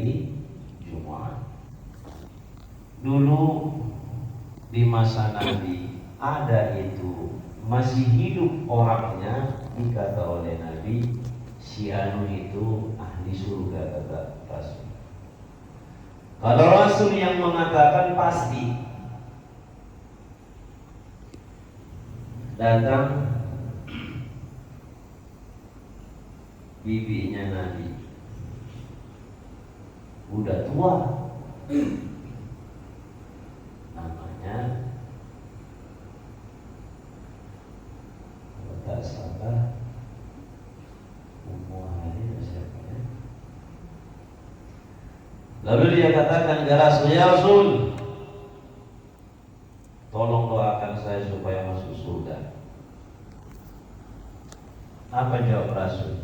hari Jumat. Dulu di masa Nabi ada itu, masih hidup orangnya, dikata oleh Nabi, si anu itu ahli surga, kata Rasul. Kalau Rasul yang mengatakan pasti, datang bibinya Nabi, udah tua, namanya kalau tak salah Ummu Hani, siapa ya? Lalu dia katakan ke Rasul, ya Rasul, tolong doakan saya supaya masuk surga. Apa jawab Rasul?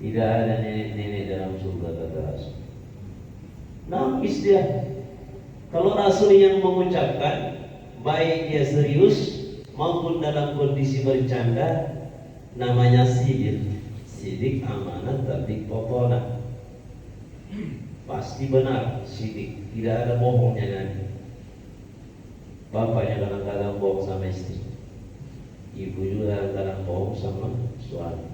Tidak ada nenek-nenek dalam surga, kata Rasul. Nangis dia. Kalau Rasul yang mengucapkan, baik dia serius maupun dalam kondisi bercanda, namanya sidik. Sidik amanat tapi popona. Pasti benar sidik, tidak ada bohongnya nanti. Bapaknya kadang-kadang bohong sama istri, ibu juga kadang-kadang bohong sama suami.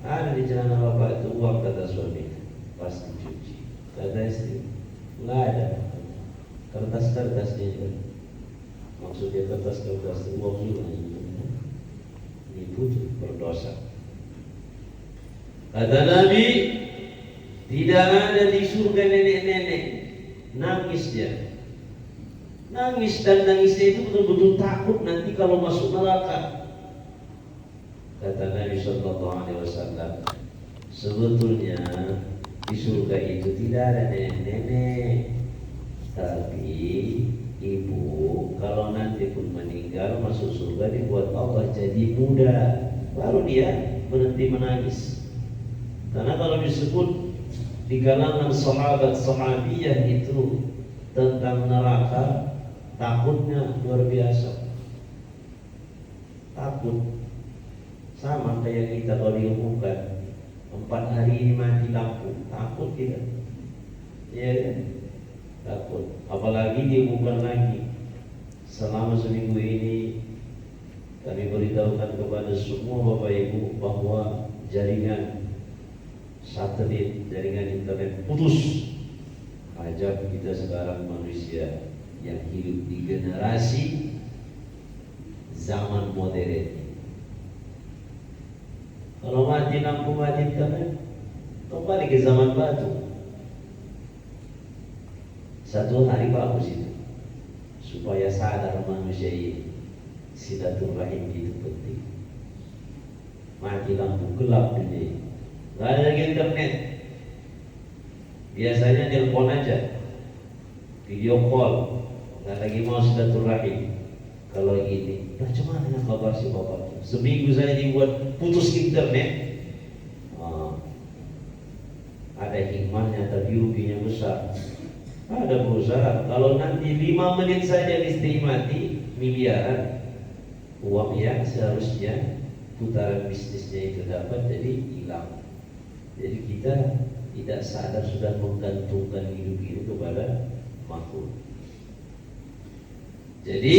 Ada di celana bapak itu uang, kata suami, pasti cuci. Kata istri, nggak ada. Kertas-kertasnya juga, maksudnya kertas-kertas uang juga. Ibu berdosa. Kata Nabi, tidak ada di surga nenek-nenek. Nangis dia. Nangis, dan nangisnya itu betul-betul takut nanti kalau masuk neraka. Kata Nabi SAW, sebetulnya di surga itu tidak ada nenek-nenek, tapi ibu kalau nanti pun meninggal masuk surga dibuat Allah jadi muda, baru dia berhenti menangis. Karena kalau disebut di kalangan sahabat sahabiyah itu tentang neraka, takutnya luar biasa. Takut sama kayak kita kalau diumumkan 4 hari ini mati lampu, takut kita, ya kan? Takut. Apalagi diumumkan lagi selama seminggu ini kami beritahukan kepada semua Bapak Ibu bahwa jaringan satelit, jaringan internet putus. Ajab kita sekarang manusia yang hidup di generasi zaman modern. Kalau mati lampu, mati internet, kembali ke zaman batu. Satu hari bagus itu, supaya sadar manusia ini silaturahim itu penting. Mati lampu, gelap dunia, nggak ada lagi internet. Biasanya telepon aja, video call, nggak lagi mau silaturahim. Kalau ini, macam mana kabar si bapak? Seminggu saya dibuat putus internet. Ada hikmahnya, tapi ruginya besar. Ada perusahaan, kalau nanti 5 menit saja listrik mati, miliaran uang yang seharusnya putaran bisnisnya itu dapat jadi hilang. Jadi kita tidak sadar sudah menggantungkan hidup ini kepada makhluk. Jadi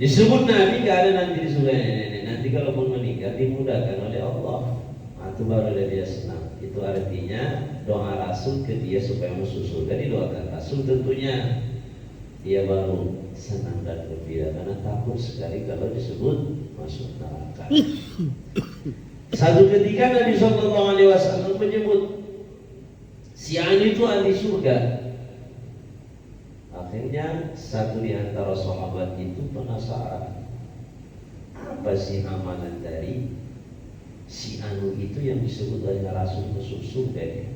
disebut Nabi gak ada nanti di surga nenek. Nanti kalau pun meninggal dimudahkan oleh Allah. Itu baru dia senang. Itu artinya doa Rasul ke dia supaya masuk surga, didoakan Rasul, tentunya dia baru senang dan gembira karena takut sekali kalau disebut masuk neraka. Satu ketika Nabi SAW menyebut si Ani itu ahli surga. Akhirnya satu di antara sahabat itu penasaran, apa sih amalan dari si Anu itu yang disebut oleh Rasul masuk surga?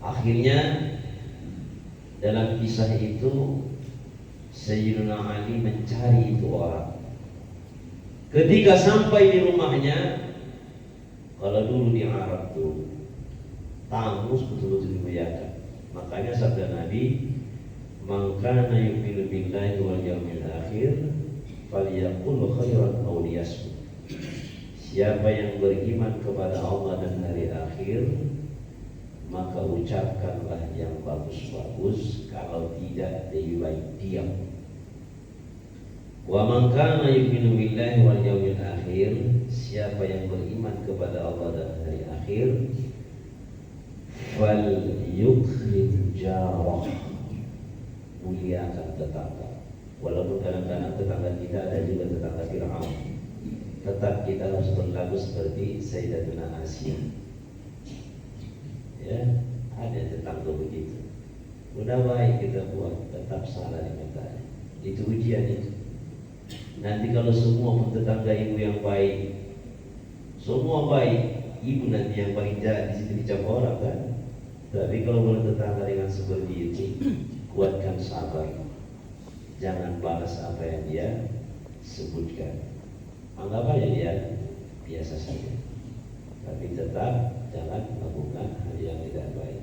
Akhirnya dalam kisah itu Sayyidina Ali mencari itu orang. Ketika sampai di rumahnya, kalau dulu di Arab tuh tamu betul-betul dimuliakan. Makanya sabda Nabi, "Man kana yu'minu billahi wal yawmil akhir falyaqul khairan aw liyasmut." Siapa yang beriman kepada Allah dan hari akhir, maka ucapkanlah yang bagus-bagus, kalau tidak lebih baik diam. Wa man kana yu'minu billahi wal yawmil akhir, siapa yang beriman kepada Allah dan hari akhir, fal yukrim jarah, muliakan tetangga. Walaupun kadang-kadang tetangga kita ada juga tetangga Fir'aun, tetap kita harus berlaku seperti Sayyidatuna Asia. Ya, ada tetangga begitu. Udah baik kita buat, tetap salah di matanya. Itu ujian itu. Nanti kalau semua pun tetangga ibu yang baik, semua baik, ibu nanti yang paling jahat di situ dicap orang kan. Tapi kalau bertetangga dengan seperti itu, kuatkan sabar. Jangan balas apa yang dia sebutkan. Anggap aja dia biasa saja. Tapi tetap jangan melakukan hal yang tidak baik.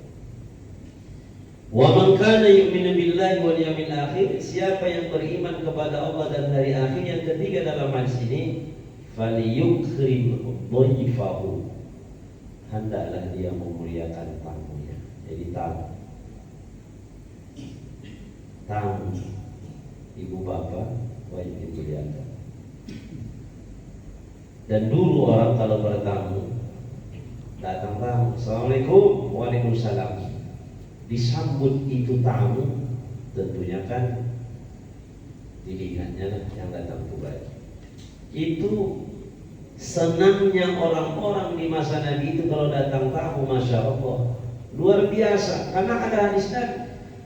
Wa man kana yu'minu billahi wal yawmil akhir, siapa yang beriman kepada Allah dan hari akhir. Yang ketiga dalam hadis ini, falyukrim dhaifahu, hendaklah dia memuliakan tamunya. Jadi tamu ibu bapak wajib dimuliakan. Dan dulu orang kalau bertamu, datang tamu, assalamualaikum, waalaikumsalam, disambut itu tamu, tentunya kan dilihatnya yang datang kembali. Itu senangnya orang-orang di masa Nabi itu kalau datang tamu, masya Allah, luar biasa. Karena ada hadis Nabi,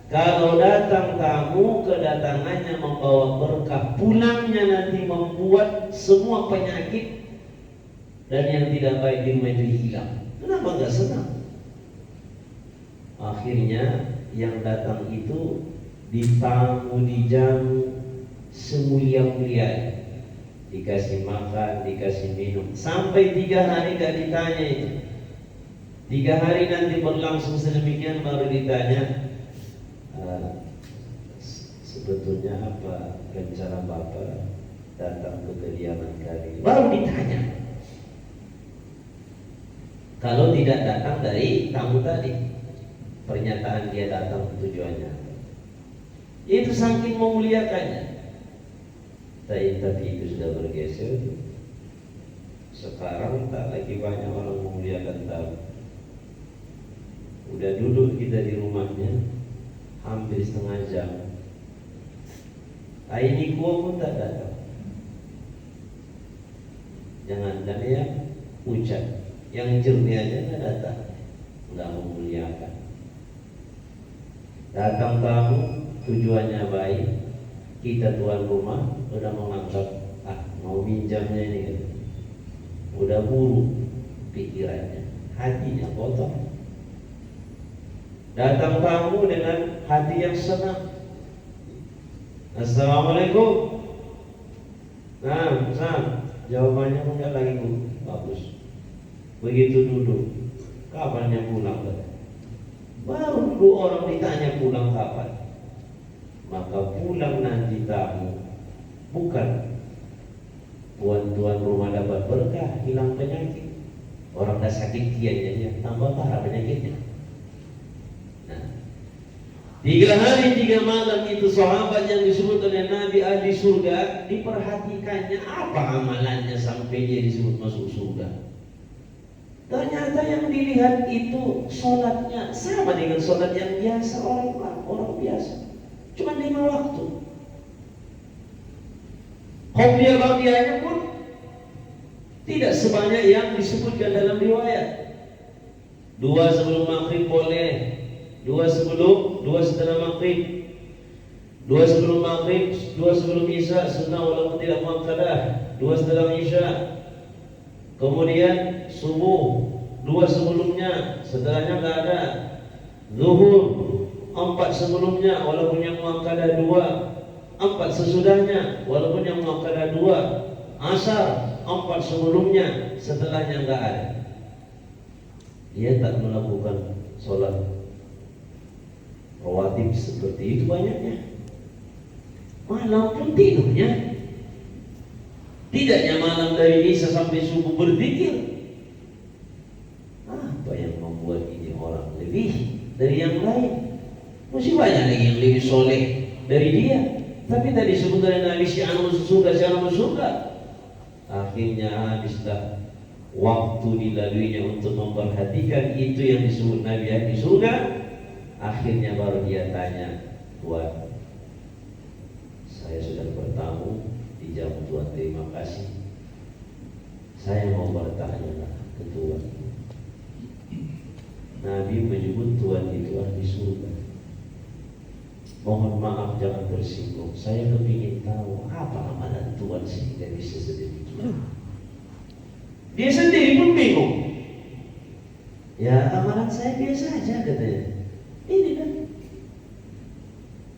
kalau datang tamu, kedatangannya membawa berkah, pulangnya nanti membuat semua penyakit dan yang tidak baik di rumah itu hilang. Kenapa enggak senang? Akhirnya yang datang itu ditamu, dijamu semulia-mulia, dikasih makan, dikasih minum, sampai 3 hari gak ditanya itu. 3 hari nanti berlangsung sedemikian baru ditanya, sebetulnya apa rencana Bapak datang ke kediaman kami, baru ditanya. Kalau tidak datang dari tamu tadi, pernyataan dia datang tujuannya, itu saking memuliakannya. Tapi itu sudah bergeser. Sekarang tak lagi banyak orang memuliakan tamu. Udah duduk kita di rumahnya hampir setengah jam, ini gua pun tak datang. Jangan dan ya ucap yang jernih aja nggak datang, nggak memuliakan. Datang tamu tujuannya baik, kita tuan rumah udah menganggap mau minjamnya ini kan, udah buruk pikirannya, hatinya kotor. Datang tamu dengan hati yang senang, assalamualaikum. Nah, jawabannya enggak lagi bagus. Begitu duduk, kapannya pulang? Baru dulu orang ditanya pulang kapan. Maka pulang nanti tamu, bukan tuan rumah dapat berkah, hilang penyakit. Orang dah sakit kianya, tambah parah penyakitnya. Nah, 3 hari 3 malam itu sahabat yang disebut oleh Nabi ahli surga, diperhatikannya apa amalannya sampai dia disebut masuk surga. Ternyata yang dilihat itu sholatnya sama dengan sholat yang biasa orang biasa, cuma 5 waktu. Qobliyah ba'diyahnya pun tidak sebanyak yang disebutkan dalam riwayat. 2 sebelum maghrib boleh, 2 setelah maghrib, 2 sebelum maghrib, 2 sebelum isya sunnah walaupun tidak muakkadah, 2 setelah isya, kemudian subuh 2 sebelumnya, setelahnya enggak ada. Zuhur 4 sebelumnya walaupun yang muakkadah 2, 4 sesudahnya walaupun yang muakkadah 2, asar 4 sebelumnya, setelahnya enggak ada. Dia tak melakukan sholat rawatib seperti itu banyaknya. Malam pun tidurnya tidaknya malam dari isya sampai subuh berzikir. Apa yang membuat ini orang lebih dari yang lain? Mesti banyak lagi yang lebih soleh dari dia. Tapi tadi sebetulnya Nabi si anu surga, si anu surga. Akhirnya habislah waktu dilaluinya untuk memperhatikan itu yang disebut Nabi di surga. Akhirnya baru dia tanya, Tuhan, saya sudah bertamu di jamu Tuhan, terima kasih. Saya mau bertanya ke Tuhan. Nabi menyebut Tuhan itu ahli surga. Mohon maaf jangan tersinggung. Saya kepingin tahu apa amalan Tuhan sehingga bisa sedemikian. Dia sendiri pun bingung. Ya amalan saya biasa aja katanya. Ini kan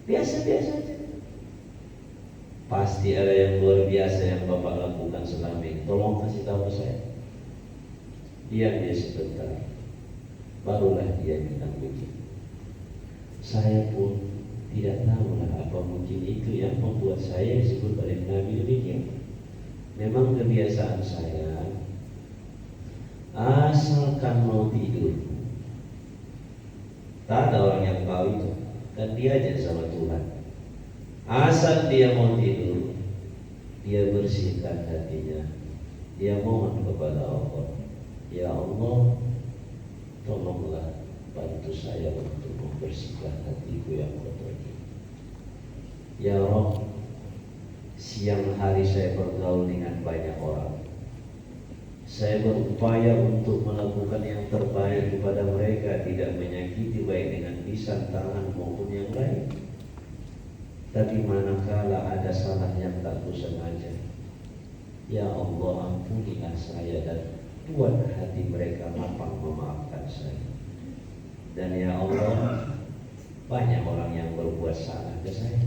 biasa-biasa aja. Pasti ada yang luar biasa yang Bapak lakukan selama ini. Tolong kasih tahu saya. Dia sebentar. Barulah dia bilang begitu. Saya pun tidak tahu lah apa mungkin itu yang membuat saya disebut oleh Nabi demikian. Memang kebiasaan saya, asalkan mau tidur, tak ada orang yang tahu itu, dan dia aja sama Tuhan. Asal dia mau tidur, dia bersihkan hatinya, dia mohon kepada Allah, ya Allah, tolonglah bantu saya untuk membersihkan hatiku yang kotor ini. Ya Rabb, siang hari saya bergaul dengan banyak orang. Saya berupaya untuk melakukan yang terbaik kepada mereka, tidak menyakiti baik dengan lisan, tangan maupun yang lain. Tapi manakala ada salah yang tak kusengaja, ya Allah ampunilah saya dan buat hati mereka lapang memaafkan saya. Dan ya Allah, banyak orang yang berbuat salah ke saya.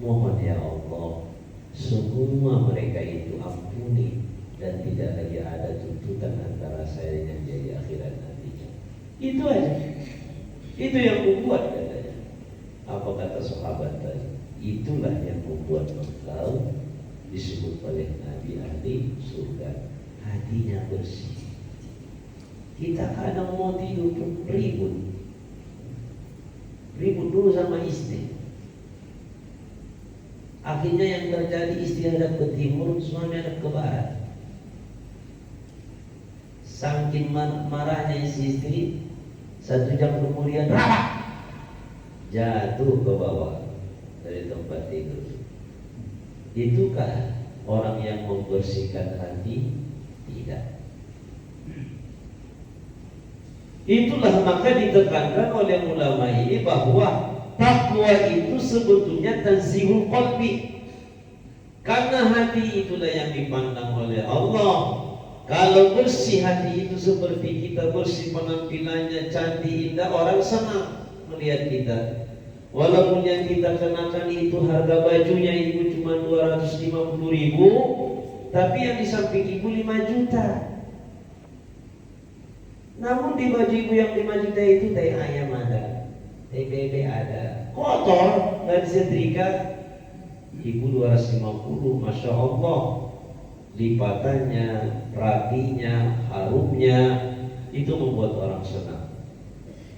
Mohon ya Allah, semua mereka itu ampuni dan tidak lagi ada tuntutan antara saya dengan dia di akhirat nantinya. Itu aja. Itu yang membuat katanya. Apa kata sahabat tadi? Itulah yang membuat engkau disebut oleh Nabi ahli surga. Hatinya bersih. Kita kadang mau tidur pun ribut dulu sama istri. Akhirnya yang terjadi istri hadap ke timur, suami hadap ke barat. Saking marahnya si istri, 1 jam kemudian jatuh ke bawah dari tempat tidur. Itukah orang yang membersihkan hati? Tidak. Itulah maka ditekankan oleh ulama ini bahwa takwa itu sebetulnya tanzihul qalbi. Karena hati itulah yang dipandang oleh Allah. Kalau bersih hati itu seperti kita bersih, penampilannya cantik, indah, orang senang melihat kita. Walaupun yang kita kenakan itu harga bajunya ibu cuma 250.000, tapi yang di samping ibu 5 juta. Namun di baju ibu yang 5 juta itu tai ayam ada, tai bebek ada, kotor, nggak disetrika. Ibu 250, Masya Allah, lipatannya, rapinya, harumnya, itu membuat orang senang.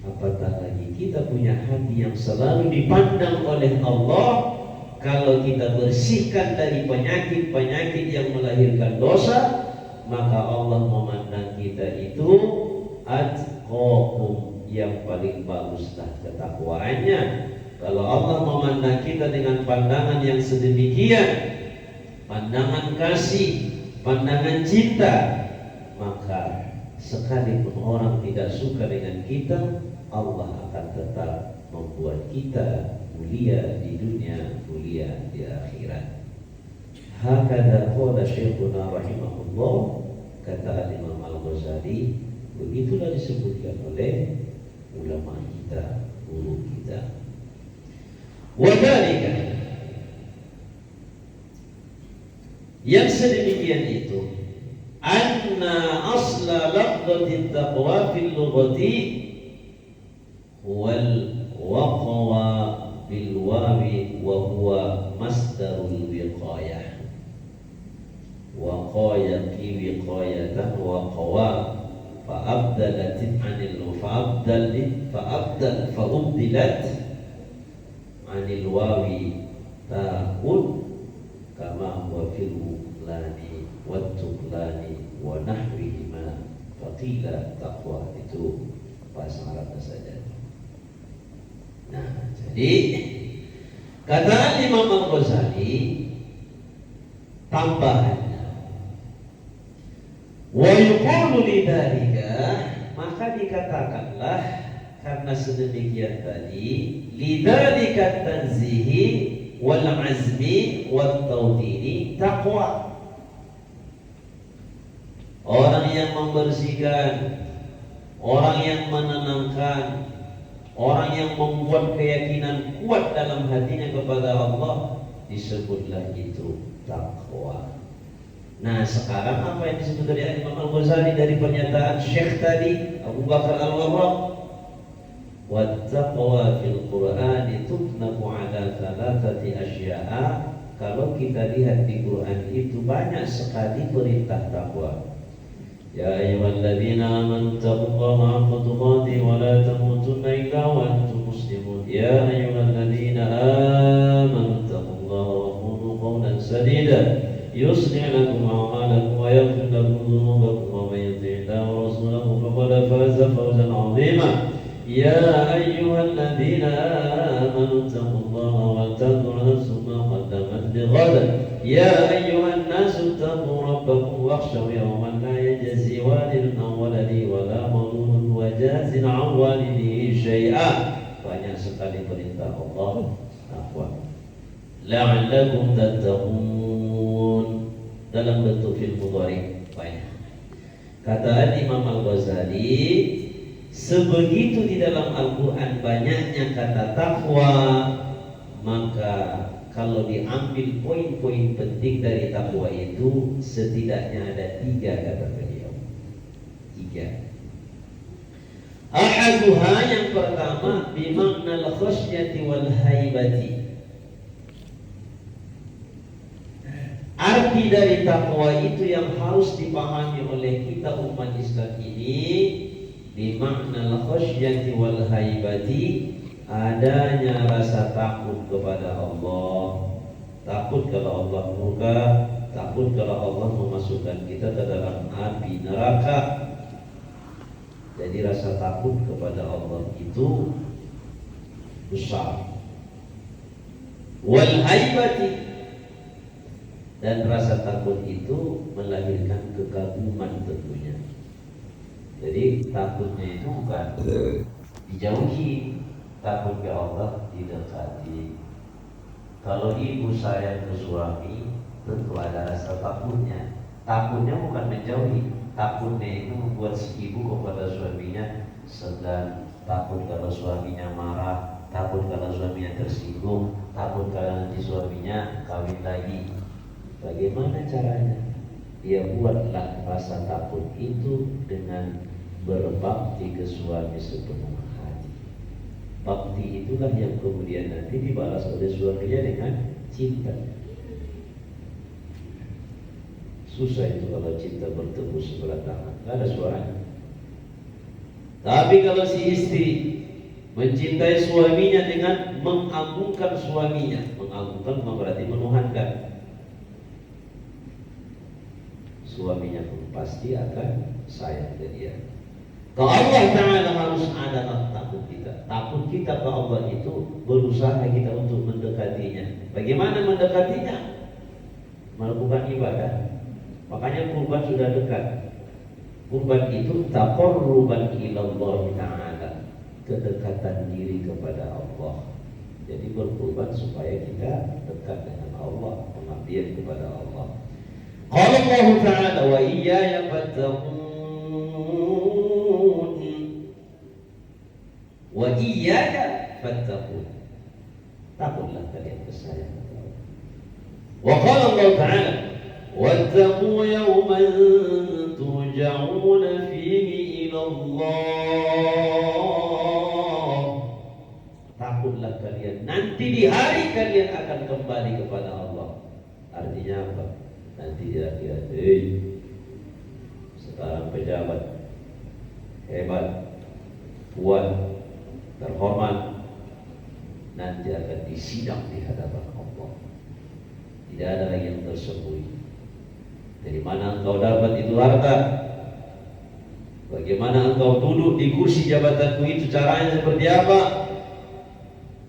Apatah lagi kita punya hati yang selalu dipandang oleh Allah. Kalau kita bersihkan dari penyakit-penyakit yang melahirkan dosa, maka Allah memandang kita itu atqakum, yang paling baguslah ketakwaannya. Kalau Allah memandang kita dengan pandangan yang sedemikian, pandangan kasih, pandangan cinta, maka sekalipun orang tidak suka dengan kita, Allah akan tetap membuat kita mulia di dunia, mulia di akhirat. Hakadha qala Syekhuna rahimahullah, kata Imam Al-Ghazali. Begitulah disebutkan oleh ulama kita, guru kita. Wadhalika, yang sedemikian itu, anna asla lafdhati taqwa fil lughati wal waqwa bil wawi wa huwa masdarul wiqayah. Waqayati wiqayatan wa qawa fa'ubdilat anil wawi ta'ud kama huwa fil lani wat tuqlani wa nahwihima faqila taqwa. Itu bahasa Arabnya saja. Nah, jadi kata Imam Al-Ghazali tambahannya wa yuqulu lidzalika, maka dikatakanlah karena sedemikian tadi, lidzalika tanzihi wal azmi wat tawdini taqwa. Orang yang membersihkan, orang yang menenangkan, orang yang membuat keyakinan kuat dalam hatinya kepada Allah, disebutlah itu takwa. Nah, sekarang apa yang disebut dari Imam Al-Ghazali dari pernyataan Syekh tadi, Abu Bakar Al-Warraq, wattaqwa fil Qur'ani tutlaku ala thalathati asya'a. Kalau kita lihat di Quran itu banyak sekali perintah takwa. Ya ayyuhalladzina amanu taqullaha haqqa tuqatih wa la tamutunna illa wa antum muslimun. Ya ayyuhalladzina amanu taqullaha wa qulu qawlan sadida yuslih lakum a'malakum wa yaghfir lakum dhunubakum wa may yuti'illah wa rasulahu faqad faza fawzan 'azima. Ya ayyuhalladzina amanu taqullaha wa tanzur nafsun ma qaddamat lighadin. Ya ayyuhan nasu taqu rabbakum wakhshaw yawman la yajzi walidun an waladihi wa la mawludun wa jazin an walidihi syai'a. Banyak sekali perintah Allah takwa. La'allakum tattaqun dalam bentuk fi'il mudhari banyak. Kata Imam Al-Ghazali, sebegitu di dalam Al-Quran banyaknya kata takwa, maka kalau diambil poin-poin penting dari takwa itu, setidaknya ada 3 kata beliau. 3. Ahaduha, yang pertama, bimakna al-khasyati wal haibati. Arti dari takwa itu yang harus dipahami oleh kita umat Islam ini, bimakna al-khasyati wal haibati, adanya rasa takut kepada Allah, takut kalau Allah murka, takut kalau Allah memasukkan kita ke dalam api neraka. Jadi rasa takut kepada Allah itu besar. Wal haibati, dan rasa takut itu melahirkan kekaguman tentunya. Jadi takutnya itu bukan dijauhi, takut ke Allah didekati. Kalau ibu sayang ke suami, tentu ada rasa takutnya. Takutnya bukan menjauhi, takutnya itu membuat si ibu kepada suaminya segan, takut kalau suaminya marah, takut kalau suaminya tersinggung, takut kalau nanti suaminya kawin lagi. Bagaimana caranya? Dia buatlah rasa takut itu dengan berbakti ke suami sepenuh hati. Bakti itulah yang kemudian nanti dibalas oleh suaminya dengan cinta. Susah itu kalau cinta bertemu sebelah tangan, tidak ada suaranya. Tapi kalau si istri mencintai suaminya dengan mengagungkan suaminya, mengagungkan berarti menuhankan, suaminya pun pasti akan sayang ke dia. Ke Allah Ta'ala harus ada takut kita. Takut kita ke Allah itu berusaha kita untuk mendekatinya. Bagaimana mendekatinya? Melakukan ibadah. Makanya kurban sudah dekat. Kurban itu taqarruban ilallah Ta'ala, kedekatan diri kepada Allah. Jadi berkurban supaya kita dekat dengan Allah, pengabdian kepada Allah. Qala Allah Ta'ala wa iyaya fattaqun wa iyaya fattaqun, takutlah kalian kesayang Allah. Wa qala Allah Ta'ala wattaqu yawman turja'una fihi ila Allah, takutlah kalian nanti di hari kalian akan kembali kepada Allah. Artinya apa? Nanti dia sekarang pejabat hebat, kuat, terhormat, nanti akan disidang di hadapan Allah. Tidak ada lagi yang tersembunyi. Dari mana engkau dapat itu harta? Bagaimana engkau duduk di kursi jabatanmu itu, caranya seperti apa?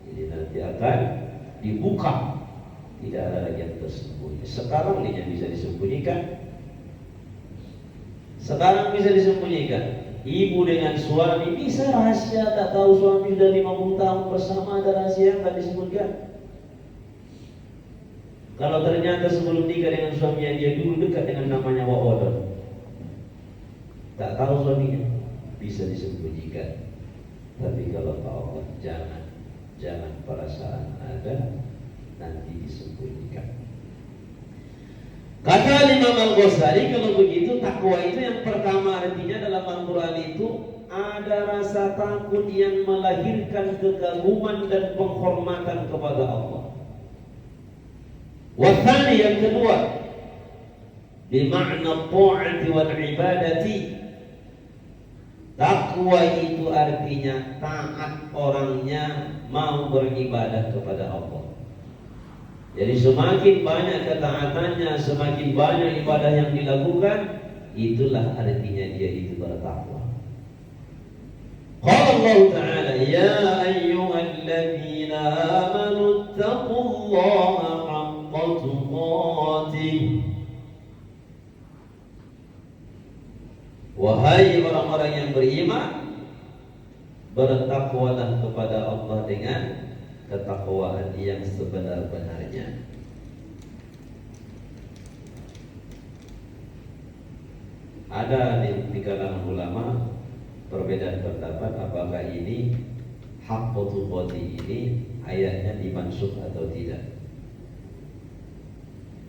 Jadi nanti akan dibuka. Tidak ada lagi yang tersembunyi. Sekarang ini yang bisa disembunyikan. Sekarang bisa disembunyikan. Ibu dengan suami bisa rahasia, tak tahu suami sudah 50 tahun bersama, ada rahasia yang tak disebutkan. Kalau ternyata sebelum nikah dengan suaminya dia dulu dekat dengan namanya Wa'odon, tak tahu suaminya, bisa disembunyikan. Tapi kalau Allah jangan perasaan ada, nanti disembunyikan. Kata Imam Al-Ghazali, kalau begitu takwa itu yang pertama artinya dalam Al-Quran itu ada rasa takut yang melahirkan kekaguman dan penghormatan kepada Allah. Wathani, yang kedua, bima'na ta'ati wal ibadati. Takwa itu artinya taat orangnya, mau beribadah kepada Allah. Jadi semakin banyak ketaatannya, semakin banyak ibadah yang dilakukan, itulah artinya dia itu bertakwa. Qala Allah Ta'ala, ya ayyuhalladzina amanu taqullaha haqqa tuqatih. Wahai orang-orang yang beriman, bertakwalah kepada Allah dengan ketakwaan yang sebenar-benarnya. Ada di kalangan ulama perbedaan pendapat apakah ini haqqu tuqati ini ayatnya dimansukh atau tidak.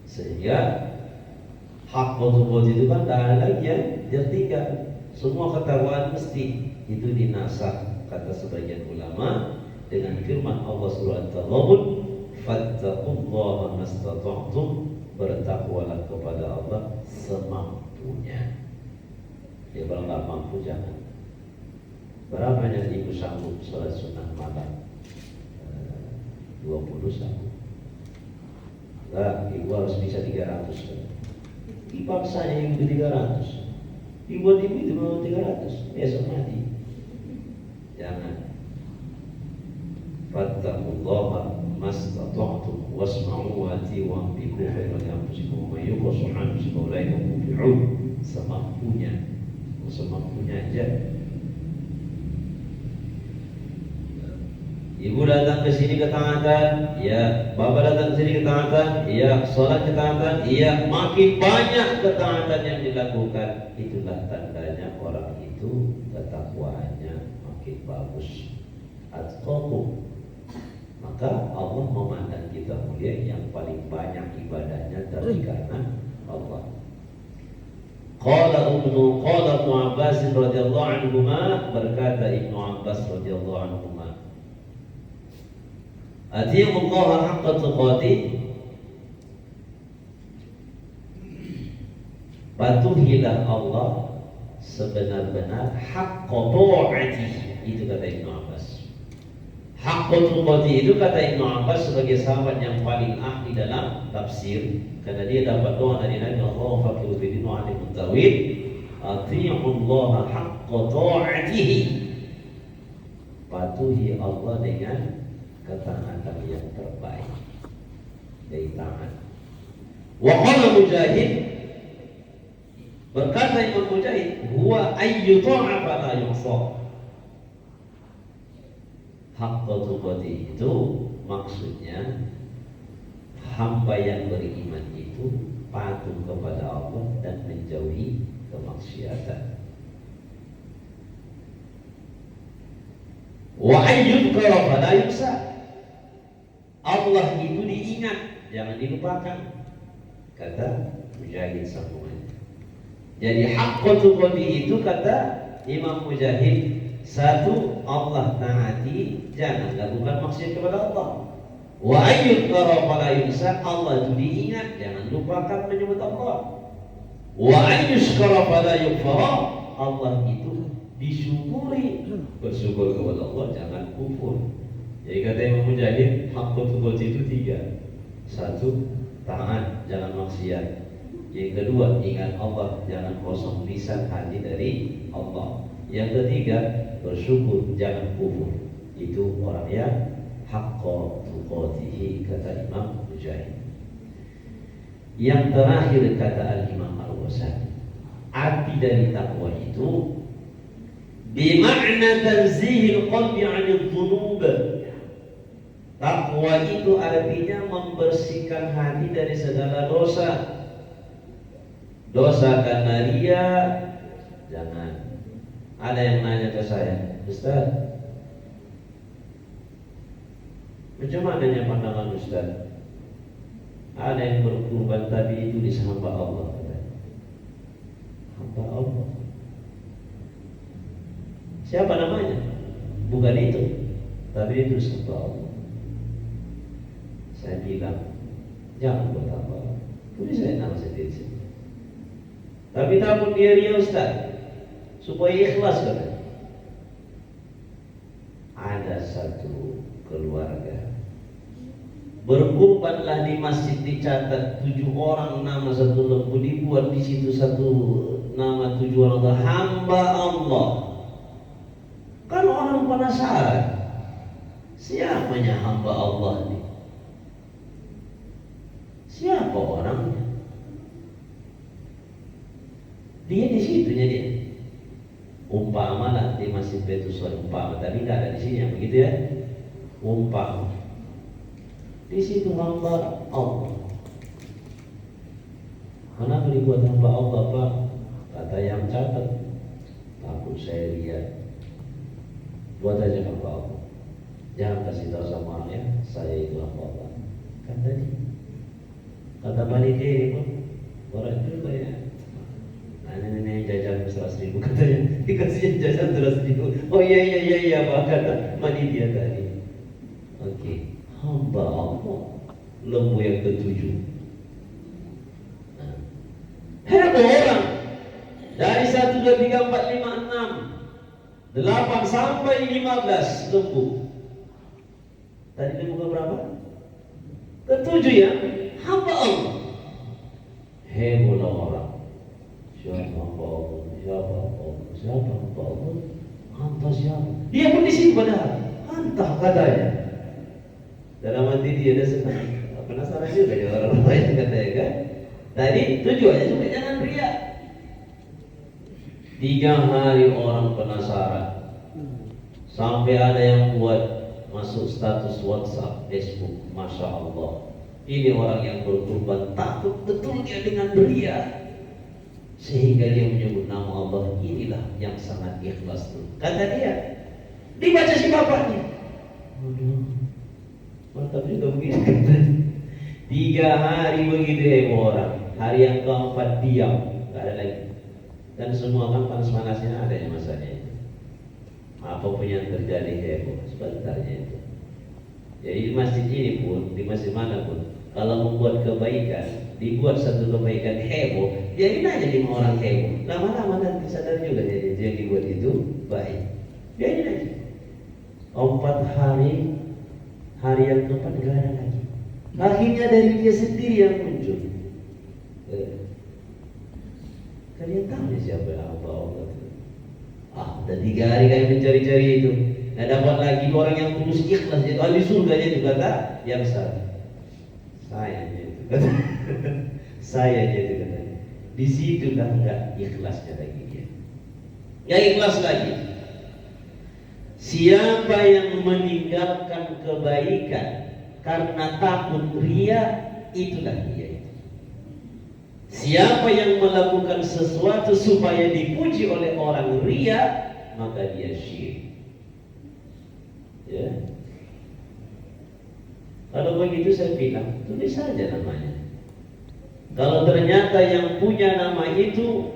Sehingga haqqu tuqati itu kan tak ada lagi yang tertinggal. Semua ketakwaan mesti itu dinasakh, kata sebagian ulama, dengan firman Allah surah At-Taghabun, fattaqullaha mastata'tum, bertakwalah kepada Allah semampunya. Ya kalau nggak mampu jangan. Berapa yang ibu sanggup sholat sunnah malam? 20 sanggup. Enggak, ibu harus bisa 300 kan? Dipaksanya ibu 300. Dibuat ibu itu mau 300, besok mati. Jangan. Fattaqullaha mastata'tum wasma'u wa ati'u wa anfiqu khairan li anfusikum wa man yuqa shuhha nafsihi fa ulaika hum muflihun. Semampunya aja. Ibu datang ke sini ketaatan, ya. Bapak datang ke sini ketaatan, ya. Salat ketaatan, iya. Makin banyak ketaatan yang dilakukan, itulah tandanya orang itu ketakwaannya makin bagus. Atqakum, maka Allah memandang kita mulia yang paling banyak ibadahnya tapi karena Allah. Qala Ibnu Abbas radhiyallahu anhuma, berkata Ibnu Abbas radhiyallahu anhuma, atiqullaha haqqa tuqatih, patuhilah Allah sebenar-benar haqqa ta'atih. Itu kata Ibnu Abbas. Haqqa tuqatih itu kata Ibnu Abbas sebagai sahabat yang paling ahli dalam tafsir, karena dia dapat doa dari Nabi Allah faqihu fi din wa alim tawil, atiqullaha haqqa ta'atih, patuhi Allah dengan ketaatan yang terbaik dari taat. Wa qala Mujahid, berkata Imam Mujahid, huwa ayyu ta'a fala yuhsa. Haqqa tuqatih itu maksudnya hamba yang beriman itu patuh kepada Allah dan menjauhi kemaksiatan. Wa ayyudkara fala yuksa, Allah itu diingat, jangan dilupakan, kata Mujahid sambungannya. Jadi haqqa tuqatih itu kata Imam Mujahid, satu, Allah taati, jangan lakukan maksiat kepada Allah. Wa ayyudkara fala yuksa, Allah itu diingat, jangan lupakan menyebut Allah. Wa ayyuskara fala yukfara, Allah itu disyukuri, bersyukur kepada Allah, jangan kufur. Jadi kata Imam Mujahid, haqqul tuqati itu 3. 1, taat, jangan maksiat. Yang kedua, ingat Allah, jangan kosong lisan hati dari Allah. Yang ketiga, bersyukur, jangan kufur. Itu orang yang haqqul tuqatihi, kata Imam Mujahid. Yang terakhir kata Al-Imam Al-Ghazali, arti dari takwa itu bimakna tanzihil qalbi 'anil dhunub. Takwa itu artinya membersihkan hati dari segala dosa. Dosa karena ria, jangan. Ada yang nanya ke saya, Ustaz, macam mananya pandangan Ustaz? Ada yang berkurban tadi itu disembah Allah. Hamba Allah. Siapa namanya? Bukan itu, tapi itu disembah Allah. Saya bilang, jangan buat apa. Tulis saya nama sendiri. Tapi takut dia ria Ustaz, supaya ikhlas kan. Ada satu keluarga berkurbanlah di masjid, dicatat 7 orang nama satu lembu, dibuat di situ satu nama 7 orang hamba Allah. Kan orang penasaran, siapanya hamba Allah ini? Siapa orangnya? Dia di situnya dia. Umpama lah di masjid Baitul Suara, umpama, tapi nggak ada di sini yang begitu ya. Umpama di situ hamba Allah. Kenapa dibuat hamba Allah, Pak? Kata yang catat, takut saya lihat. Buat aja hamba Allah. Jangan kasih tahu sama orang ya, saya itu hamba Allah. Kata dia. Kata panitia ini pun, orang juga ya. Nenek jajan 100.000 katanya, dikasih jajan 100.000. Oh iya Pak, kata panitia tadi. Oke. Hamba Allah, lembu yang ke-7. Heboh orang. Dari 1, 2, 3, 4, 5, 6 8 sampai 15 lembu. Tadi lembu ke berapa? Ke-7 ya. Hamba Allah. Hebohlah orang. Siapa hamba Allah? Siapa hamba Allah? Siapa hamba Allah? Hanta siapa? Dia pun di sini padahal. Hanta katanya. Dalam hati dia ada senang. Penasaran juga ya orang lain katanya kan. Tadi tujuannya juga jangan ria. 3 hari orang penasaran. Sampai ada yang buat masuk status WhatsApp, Facebook. Masya Allah, ini orang yang berkurban takut betul dia dengan ria, sehingga dia menyebut nama Allah. Inilah yang sangat ikhlas tuh. Kata dia, dibaca si bapaknya. Waduh, mantap juga begitu. 3 hari begitu heboh orang. Hari yang keempat diam, nggak ada lagi. Dan semua kan panas-panasnya ada yang masanya itu. Apapun yang terjadi heboh sebentarnya itu. Jadi di masjid ini pun, di masjid mana pun, kalau membuat kebaikan, dibuat satu kebaikan heboh, biarin aja 5 orang heboh. Lama-lama nanti sadar juga jadi yang dibuat itu baik. Biarin aja. 4 hari, hari yang keempat gak ada lagi. Akhirnya dari dia sendiri yang muncul. Kalian tahu ya siapa yang hamba Allah? Udah 3 hari kalian mencari-cari itu, nggak dapat lagi. Orang yang tulus ikhlas itu ahli surganya itu kata yang sayanya itu kata sayanya itu kata. Di situ kan nggak ikhlasnya lagi dia, nggak ikhlas lagi. Siapa yang meninggalkan kebaikan karena takut ria, itulah dia. Siapa yang melakukan sesuatu supaya dipuji oleh orang ria, maka dia syirik. Ya. Kalau begitu saya bilang, tulis saja namanya. Kalau ternyata yang punya nama itu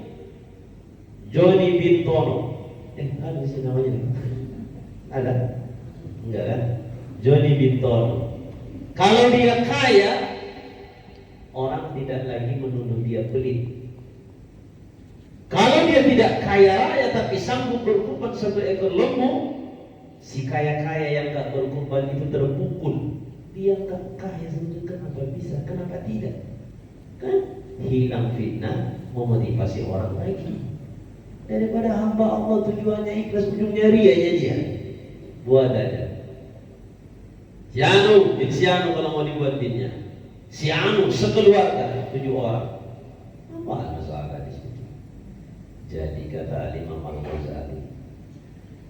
Johnny Bintono, ada di sini namanya? Ada? Enggak kan? Johnny Bintono. Kalau dia kaya, orang tidak lagi menuduh dia pelit. Kalau dia tidak kaya raya tapi sanggup berkorban satu ekor lembu, si kaya-kaya yang gak berkorban itu terpukul. Dia gak kaya sebetulnya, kenapa bisa, kenapa tidak? Kan hilang fitnah, memotivasi orang lagi. Daripada hamba Allah tujuannya ikhlas, ujungnya ria dia. Buat aja. Si Anu kalau mau dibuat binnya. Si Anu sekeluarga 7 orang. Apa masalah di situ? Jadi kata Imam Al-Ghazali,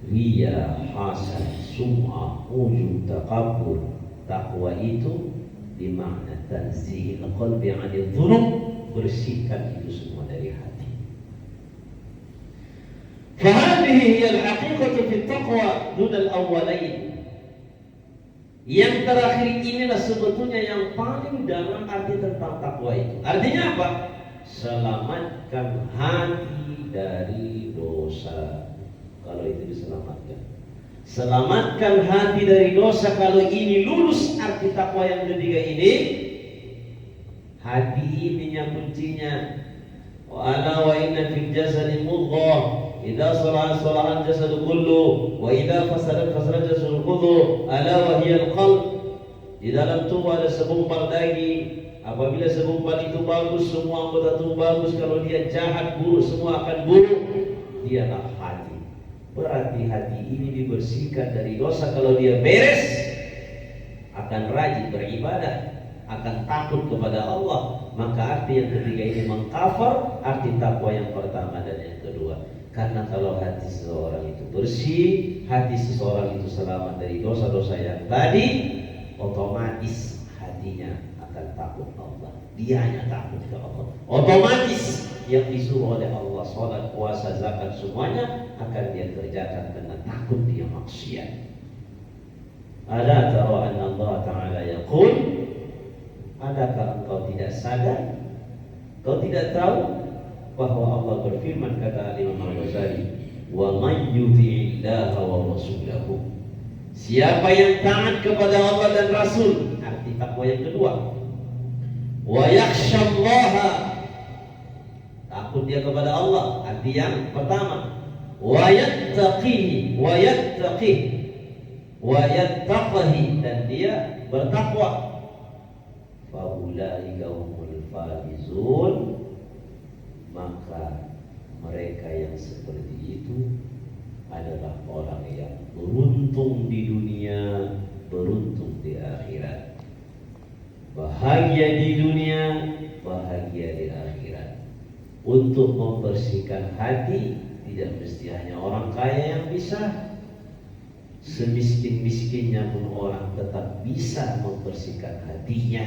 riya, hasad, sum'ah, ujub, takabur, takwa itu dimakna tanzihil qalbi 'anil dhunub, bersihkan itu semua dari hati. Fahadhihi hiya al-haqiqatu fi taqwa dun al-awwalain. Yang terakhir inilah sebetulnya yang paling dalam arti tentang takwa itu. Artinya apa? Selamatkan hati dari dosa. Kalau itu diselamatkan, selamatkan hati dari dosa. Kalau ini lulus arti takwa yang ketiga ini, hati ininya kuncinya. Wa ala wa inna fil jasadi mudghah idza salaha salaha al-jasadu kullu wa idza fasada fasada al-jasadu kullu ala wa hiya al-qalb. Di dalam tubuh ada segumpal daging. Apabila segumpal itu bagus, semua anggota tubuh bagus. Kalau dia jahat, buruk, semua akan buruk. Dialah hati. Berarti hati ini dibersihkan dari dosa. Kalau dia beres, akan rajin beribadah, akan takut kepada Allah. Maka arti yang ketiga ini mengcover arti takwa yang pertama dan yang kedua. Karena kalau hati seseorang itu bersih, hati seseorang itu selamat dari dosa-dosa yang tadi, otomatis hatinya akan takut Allah. Dia hanya takut ke Allah. Otomatis yang disuruh oleh Allah, sholat, puasa, zakat, semuanya akan dia kerjakan karena takut dia maksiat. Ala tara anna Allah Ta'ala yaqul, adakah engkau tidak sadar, kau tidak tahu bahwa Allah berfirman, kata Imam Al-Ghazali, wa man yuti'illaha wa rasulahu, siapa yang taat kepada Allah dan Rasul, arti takwa yang kedua. Wa yakhshallaha, takut dia kepada Allah, arti yang pertama. Wa yattaqihi, dan dia bertakwa. Fa ulaika humul faizun, maka mereka yang seperti itu adalah orang yang beruntung di dunia, beruntung di akhirat. Bahagia di dunia, bahagia di akhirat. Untuk membersihkan hati, tidak mesti hanya orang kaya yang bisa. Semiskin-miskinnya pun orang tetap bisa membersihkan hatinya.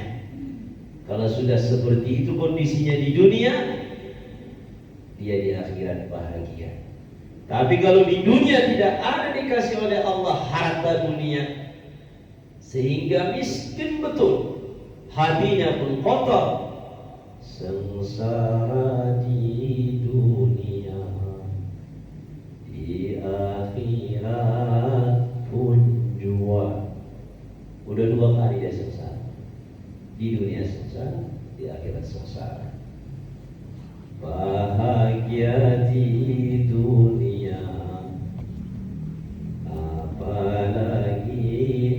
Kalau sudah seperti itu kondisinya di dunia, dia di akhirat bahagia. Tapi kalau di dunia tidak ada dikasih oleh Allah harta dunia, sehingga miskin betul, hatinya pun kotor, sengsara di dunia, di akhirat pun jua. Udah 2 kali dia sengsara. Di dunia sengsara, di akhirat sengsara. Bahagia di dunia, apalagi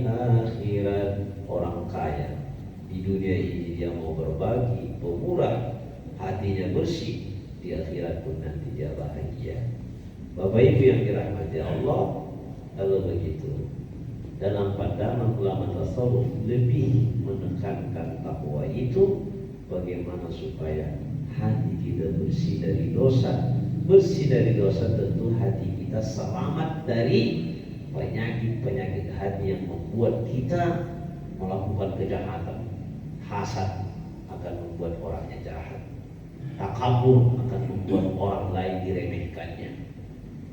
akhirat. Orang kaya di dunia ini dia mau berbagi, pemurah, hatinya bersih, di akhirat pun nanti dia bahagia. Bapak Ibu yang dirahmati Allah, kalau begitu dalam pandangan ulama tasawuf lebih menekankan takwa itu bagaimana supaya hati kita bersih dari dosa. Bersih dari dosa tentu hati kita selamat dari penyakit-penyakit hati yang membuat kita melakukan kejahatan. Hasad akan membuat orangnya jahat. Takabur akan membuat orang lain diremehkannya.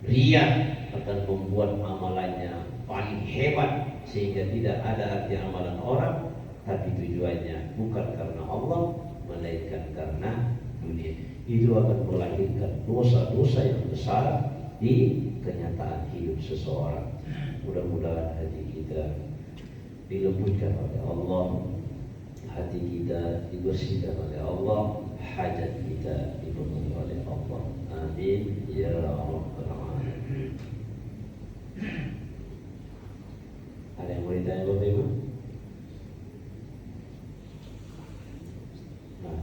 Riya akan membuat amalannya paling hebat sehingga tidak ada arti amalan orang, tapi tujuannya bukan karena Allah melainkan karena dunia. Itu akan melahirkan dosa-dosa yang besar di kenyataan hidup seseorang. Mudah-mudahan hati kita dilembutkan oleh Allah, hati kita dibersihkan oleh Allah, hajat kita dipenuhi oleh Allah. Amin ya rabbal alamin. Ada yang mau ditanya Bapak Ibu? Nah,